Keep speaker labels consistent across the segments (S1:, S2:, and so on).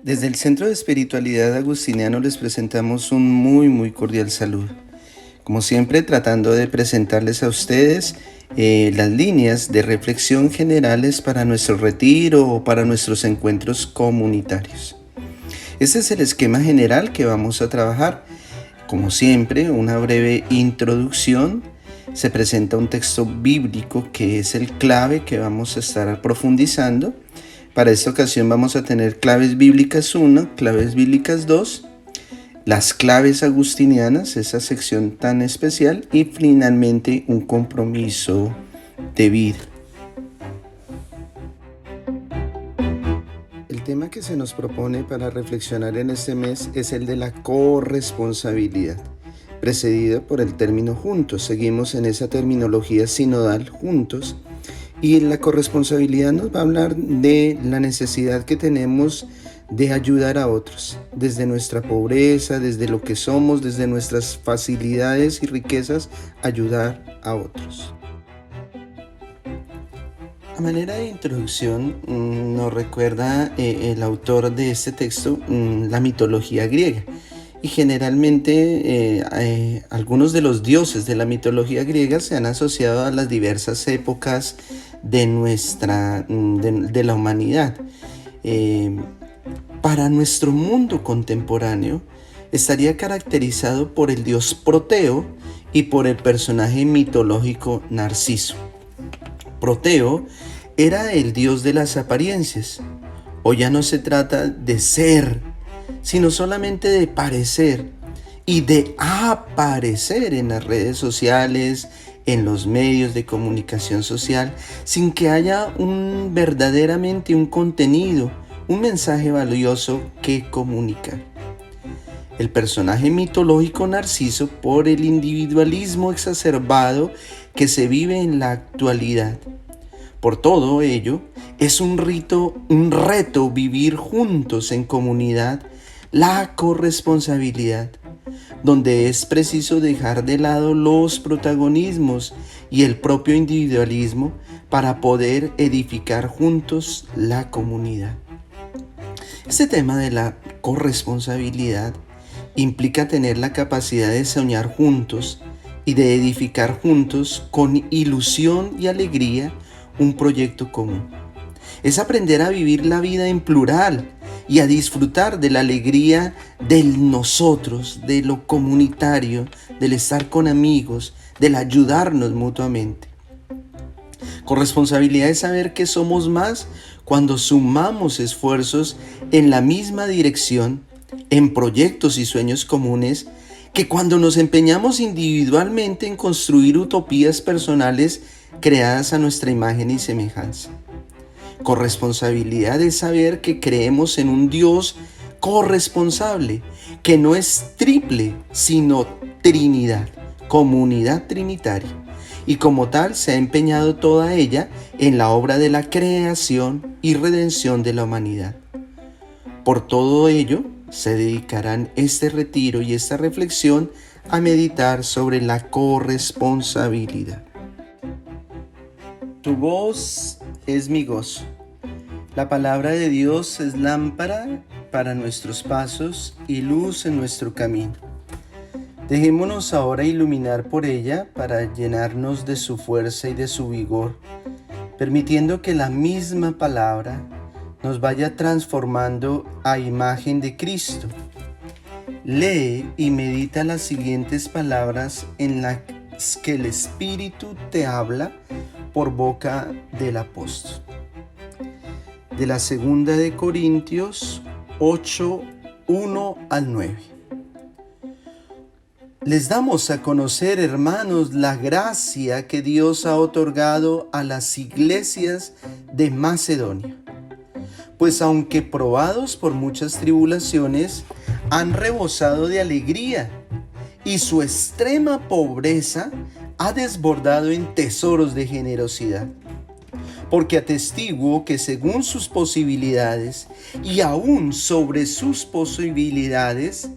S1: Desde el Centro de Espiritualidad Agustiniano les presentamos un muy cordial saludo. Como siempre, tratando de presentarles a ustedes las líneas de reflexión generales para nuestro retiro o para nuestros encuentros comunitarios. Este es el esquema general que vamos a trabajar. Como siempre, una breve introducción. Se presenta un texto bíblico que es el clave que vamos a estar profundizando. Para esta ocasión vamos a tener claves bíblicas 1, claves bíblicas 2, las claves agustinianas, esa sección tan especial, y finalmente un compromiso de vida. El tema que se nos propone para reflexionar en este mes es el de la corresponsabilidad, precedido por el término juntos. Seguimos en esa terminología sinodal, juntos. Y la corresponsabilidad nos va a hablar de la necesidad que tenemos de ayudar a otros, desde nuestra pobreza, desde lo que somos, desde nuestras facilidades y riquezas, ayudar a otros. A manera de introducción, nos recuerda el autor de este texto la mitología griega. Y generalmente algunos de los dioses de la mitología griega se han asociado a las diversas épocas de la humanidad. Para nuestro mundo contemporáneo estaría caracterizado por el dios Proteo y por el personaje mitológico Narciso. Proteo era el dios de las apariencias. Hoy ya no se trata de ser, sino solamente de parecer y de aparecer en las redes sociales, en los medios de comunicación social, sin que haya verdaderamente un contenido, un mensaje valioso que comunicar. El personaje mitológico Narciso, por el individualismo exacerbado que se vive en la actualidad. Por todo ello, es un reto vivir juntos en comunidad la corresponsabilidad, donde es preciso dejar de lado los protagonismos y el propio individualismo para poder edificar juntos la comunidad. Este tema de la corresponsabilidad implica tener la capacidad de soñar juntos y de edificar juntos con ilusión y alegría un proyecto común. Es aprender a vivir la vida en plural y a disfrutar de la alegría del nosotros, de lo comunitario, del estar con amigos, del ayudarnos mutuamente. Corresponsabilidad es saber que somos más cuando sumamos esfuerzos en la misma dirección, en proyectos y sueños comunes, que cuando nos empeñamos individualmente en construir utopías personales creadas a nuestra imagen y semejanza. Corresponsabilidad es saber que creemos en un Dios corresponsable, que no es triple, sino Trinidad, comunidad trinitaria, y como tal se ha empeñado toda ella en la obra de la creación y redención de la humanidad. Por todo ello, se dedicarán este retiro y esta reflexión a meditar sobre la corresponsabilidad. Tu voz es mi gozo. La palabra de Dios es lámpara para nuestros pasos y luz en nuestro camino. Dejémonos ahora iluminar por ella para llenarnos de su fuerza y de su vigor, permitiendo que la misma palabra nos vaya transformando a imagen de Cristo. Lee y medita las siguientes palabras en las que el Espíritu te habla por boca del apóstol. De la segunda de Corintios 8, 1 al 9. Les damos a conocer, hermanos, la gracia que Dios ha otorgado a las iglesias de Macedonia. Pues aunque probados por muchas tribulaciones, han rebosado de alegría, y su extrema pobreza ha desbordado en tesoros de generosidad. Porque atestiguo que según sus posibilidades y aún sobre sus posibilidades,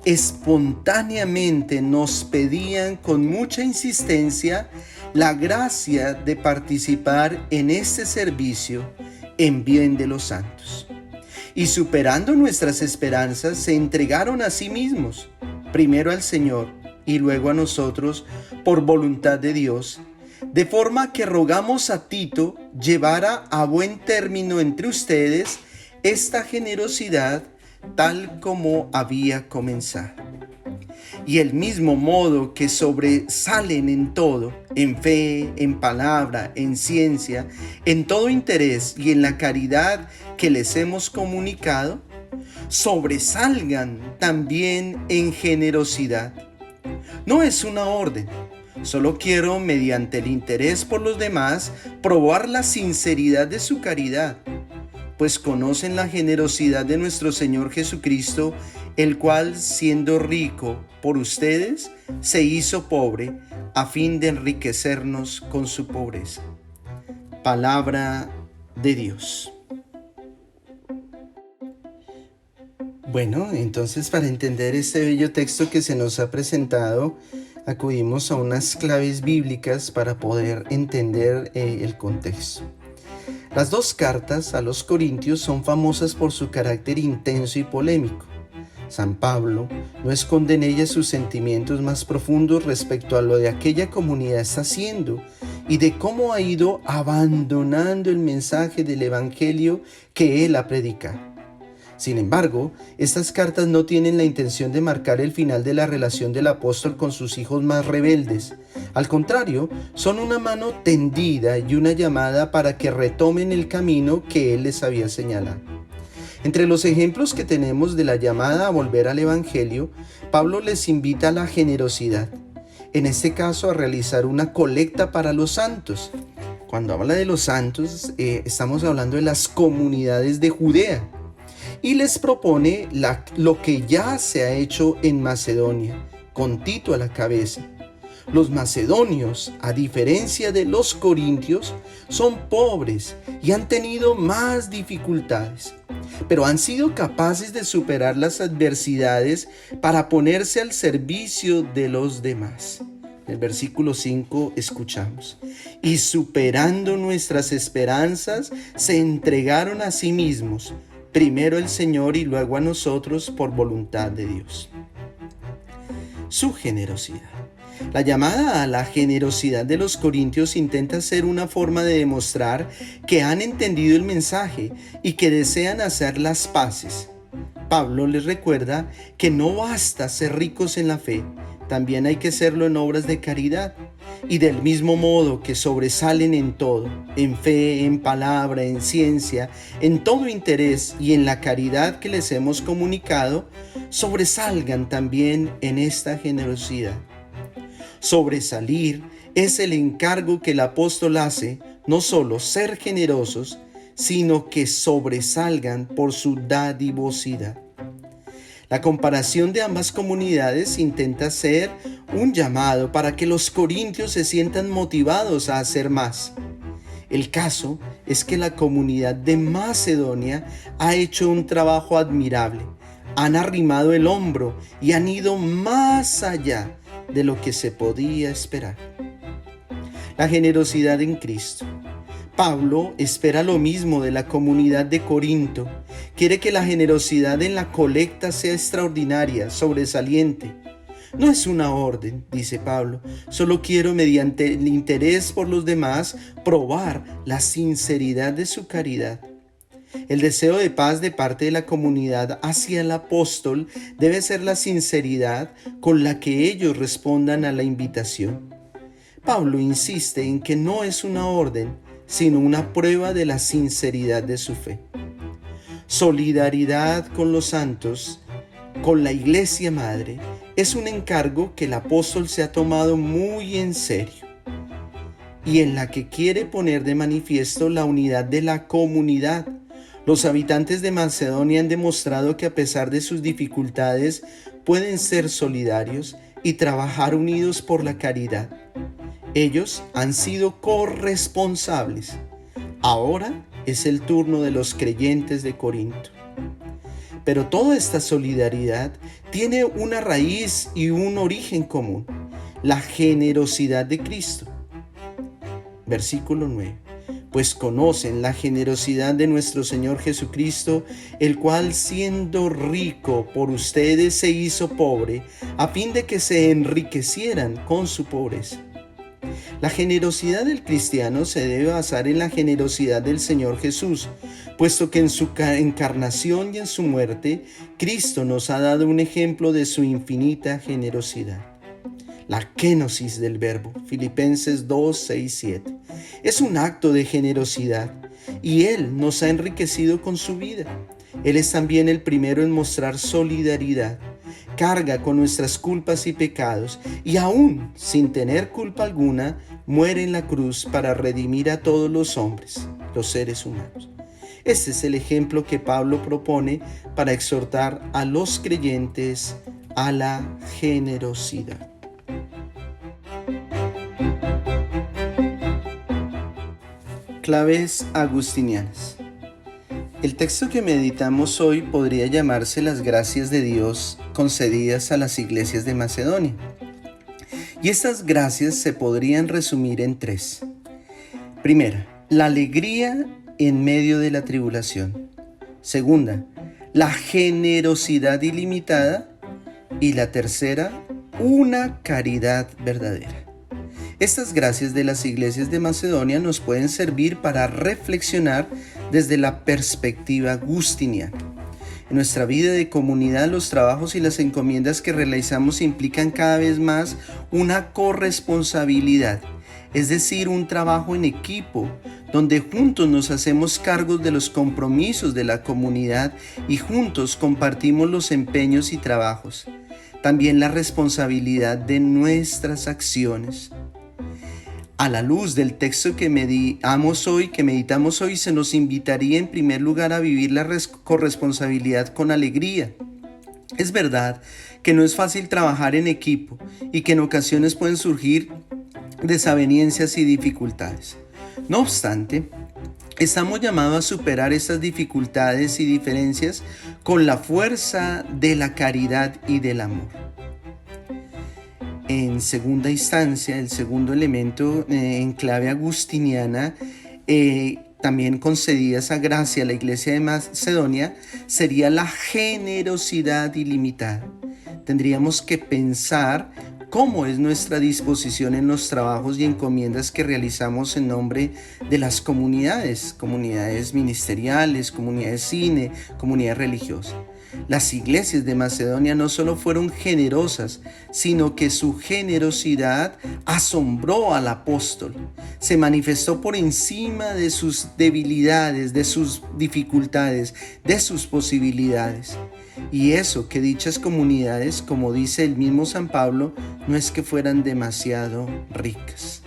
S1: espontáneamente nos pedían con mucha insistencia la gracia de participar en este servicio en bien de los santos. y superando nuestras esperanzas se entregaron a sí mismos, primero al Señor y luego a nosotros por voluntad de Dios, de forma que rogamos a Tito llevara a buen término entre ustedes esta generosidad tal como había comenzado. Y el mismo modo que sobresalen en todo, en fe, en palabra, en ciencia, en todo interés y en la caridad que les hemos comunicado, sobresalgan también en generosidad. No es una orden, solo quiero, mediante el interés por los demás, probar la sinceridad de su caridad, pues conocen la generosidad de nuestro Señor Jesucristo, el cual, siendo rico por ustedes, se hizo pobre, a fin de enriquecernos con su pobreza. Palabra de Dios. Bueno, entonces para entender este bello texto que se nos ha presentado, acudimos a unas claves bíblicas para poder entender el contexto. Las dos cartas a los Corintios son famosas por su carácter intenso y polémico. San Pablo no esconde en ellas sus sentimientos más profundos respecto a lo de aquella comunidad está haciendo y de cómo ha ido abandonando el mensaje del Evangelio que él ha predicado. Sin embargo, estas cartas no tienen la intención de marcar el final de la relación del apóstol con sus hijos más rebeldes. Al contrario, son una mano tendida y una llamada para que retomen el camino que él les había señalado. Entre los ejemplos que tenemos de la llamada a volver al Evangelio, Pablo les invita a la generosidad, en este caso a realizar una colecta para los santos. Cuando habla de los santos, estamos hablando de las comunidades de Judea. Y les propone lo que ya se ha hecho en Macedonia, con Tito a la cabeza. Los macedonios, a diferencia de los corintios, son pobres y han tenido más dificultades, pero han sido capaces de superar las adversidades para ponerse al servicio de los demás. En el versículo 5 escuchamos: y superando nuestras esperanzas, se entregaron a sí mismos, primero el Señor y luego a nosotros por voluntad de Dios. Su generosidad. La llamada a la generosidad de los corintios intenta ser una forma de demostrar que han entendido el mensaje y que desean hacer las paces. Pablo les recuerda que no basta ser ricos en la fe, también hay que serlo en obras de caridad. Y del mismo modo que sobresalen en todo, en fe, en palabra, en ciencia, en todo interés y en la caridad que les hemos comunicado, sobresalgan también en esta generosidad. Sobresalir es el encargo que el apóstol hace, no solo ser generosos, sino que sobresalgan por su dadivosidad. La comparación de ambas comunidades intenta ser un llamado para que los corintios se sientan motivados a hacer más. El caso es que la comunidad de Macedonia ha hecho un trabajo admirable. Han arrimado el hombro y han ido más allá de lo que se podía esperar. La generosidad en Cristo. Pablo espera lo mismo de la comunidad de Corinto. Quiere que la generosidad en la colecta sea extraordinaria, sobresaliente. No es una orden, dice Pablo, solo quiero, mediante el interés por los demás, probar la sinceridad de su caridad. El deseo de paz de parte de la comunidad hacia el apóstol debe ser la sinceridad con la que ellos respondan a la invitación. Pablo insiste en que no es una orden, sino una prueba de la sinceridad de su fe. Solidaridad con los santos, con la Iglesia Madre, es un encargo que el apóstol se ha tomado muy en serio y en la que quiere poner de manifiesto la unidad de la comunidad. Los habitantes de Macedonia han demostrado que a pesar de sus dificultades pueden ser solidarios y trabajar unidos por la caridad. Ellos han sido corresponsables. Ahora es el turno de los creyentes de Corinto. Pero toda esta solidaridad tiene una raíz y un origen común: la generosidad de Cristo. Versículo 9. pues conocen la generosidad de nuestro Señor Jesucristo, el cual siendo rico por ustedes se hizo pobre, a fin de que se enriquecieran con su pobreza. La generosidad del cristiano se debe basar en la generosidad del Señor Jesús, puesto que en su encarnación y en su muerte, Cristo nos ha dado un ejemplo de su infinita generosidad. La kénosis del verbo, Filipenses 2, 6, 7. Es un acto de generosidad y Él nos ha enriquecido con su vida. Él es también el primero en mostrar solidaridad. Carga con nuestras culpas y pecados y aún sin tener culpa alguna, muere en la cruz para redimir a todos los hombres, los seres humanos. Este es el ejemplo que Pablo propone para exhortar a los creyentes a la generosidad. Claves agustinianas. El texto que meditamos hoy podría llamarse las gracias de Dios concedidas a las iglesias de Macedonia. Y estas gracias se podrían resumir en tres. Primera, la alegría en medio de la tribulación. Segunda, la generosidad ilimitada. Y la tercera, una caridad verdadera. Estas gracias de las iglesias de Macedonia nos pueden servir para reflexionar desde la perspectiva agustiniana. En nuestra vida de comunidad, los trabajos y las encomiendas que realizamos implican cada vez más una corresponsabilidad, es decir, un trabajo en equipo, donde juntos nos hacemos cargos de los compromisos de la comunidad y juntos compartimos los empeños y trabajos. También la responsabilidad de nuestras acciones. A la luz del texto que meditamos hoy, se nos invitaría en primer lugar a vivir la corresponsabilidad con alegría. Es verdad que no es fácil trabajar en equipo y que en ocasiones pueden surgir desavenencias y dificultades. No obstante, estamos llamados a superar estas dificultades y diferencias con la fuerza de la caridad y del amor. En segunda instancia, el segundo elemento en clave agustiniana, también concedida esa gracia a la iglesia de Macedonia, sería la generosidad ilimitada. Tendríamos que pensar cómo es nuestra disposición en los trabajos y encomiendas que realizamos en nombre de las comunidades ministeriales, comunidades cine, comunidades religiosas. Las iglesias de Macedonia no solo fueron generosas, sino que su generosidad asombró al apóstol. Se manifestó por encima de sus debilidades, de sus dificultades, de sus posibilidades. Y eso que dichas comunidades, como dice el mismo San Pablo, no es que fueran demasiado ricas.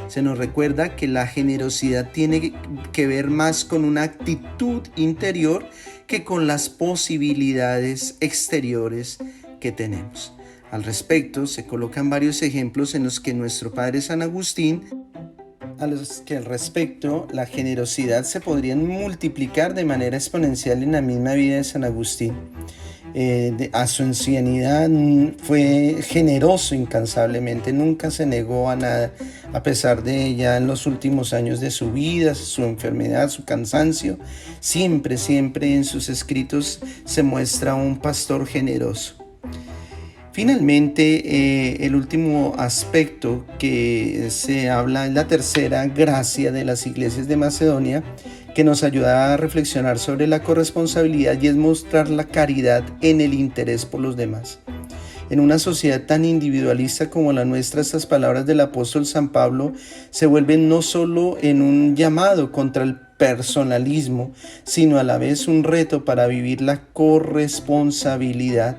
S1: Se nos recuerda que la generosidad tiene que ver más con una actitud interior que con las posibilidades exteriores que tenemos. Al respecto, se colocan varios ejemplos en los que nuestro padre San Agustín, a los que al respecto la generosidad se podrían multiplicar de manera exponencial en la misma vida de San Agustín. A su ancianidad fue generoso incansablemente, nunca se negó a nada, a pesar de ya en los últimos años de su vida, su enfermedad, su cansancio, siempre en sus escritos se muestra un pastor generoso. Finalmente, el último aspecto que se habla es la tercera gracia de las iglesias de Macedonia, que nos ayuda a reflexionar sobre la corresponsabilidad y es mostrar la caridad en el interés por los demás. En una sociedad tan individualista como la nuestra, estas palabras del apóstol San Pablo se vuelven no solo en un llamado contra el personalismo, sino a la vez un reto para vivir la corresponsabilidad,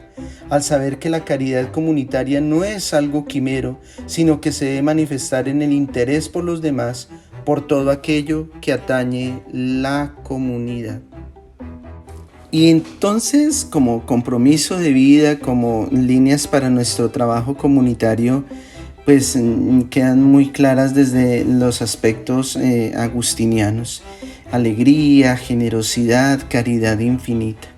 S1: al saber que la caridad comunitaria no es algo quimero, sino que se debe manifestar en el interés por los demás, por todo aquello que atañe la comunidad. Y entonces, como compromiso de vida, como líneas para nuestro trabajo comunitario, pues quedan muy claras desde los aspectos agustinianos: alegría, generosidad, caridad infinita.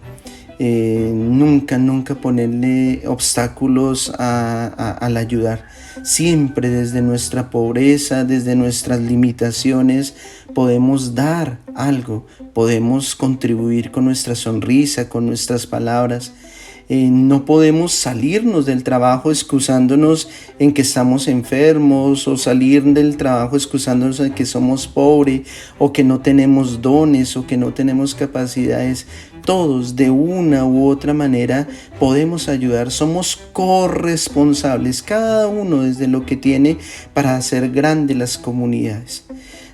S1: Nunca ponerle obstáculos al ayudar. Siempre desde nuestra pobreza, desde nuestras limitaciones, podemos dar algo, podemos contribuir con nuestra sonrisa, con nuestras palabras. No podemos salirnos del trabajo excusándonos en que estamos enfermos, o salir del trabajo excusándonos en que somos pobres, o que no tenemos dones, o que no tenemos capacidades. Todos de una u otra manera podemos ayudar, somos corresponsables, cada uno desde lo que tiene, para hacer grandes las comunidades.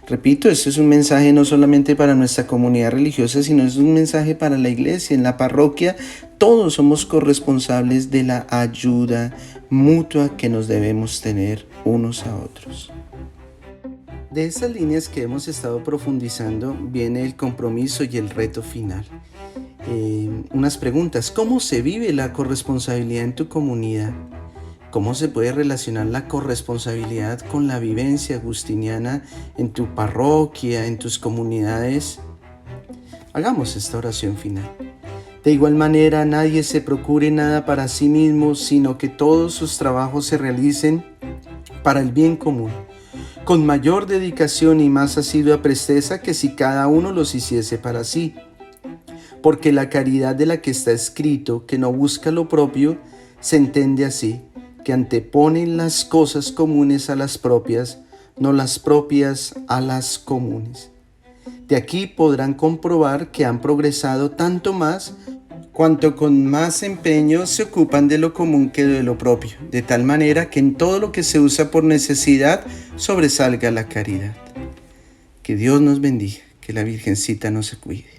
S1: Repito, este es un mensaje no solamente para nuestra comunidad religiosa, sino es un mensaje para la iglesia. En la parroquia todos somos corresponsables de la ayuda mutua que nos debemos tener unos a otros. De estas líneas que hemos estado profundizando viene el compromiso y el reto final. Unas preguntas: ¿cómo se vive la corresponsabilidad en tu comunidad? ¿Cómo se puede relacionar la corresponsabilidad con la vivencia agustiniana en tu parroquia, en tus comunidades? Hagamos esta oración final. De igual manera, nadie se procure nada para sí mismo, sino que todos sus trabajos se realicen para el bien común, con mayor dedicación y más asidua presteza que si cada uno los hiciese para sí. Porque la caridad de la que está escrito, que no busca lo propio, se entiende así: que anteponen las cosas comunes a las propias, no las propias a las comunes. De aquí podrán comprobar que han progresado tanto más cuanto con más empeño se ocupan de lo común que de lo propio, de tal manera que en todo lo que se usa por necesidad sobresalga la caridad. Que Dios nos bendiga, que la Virgencita nos cuide.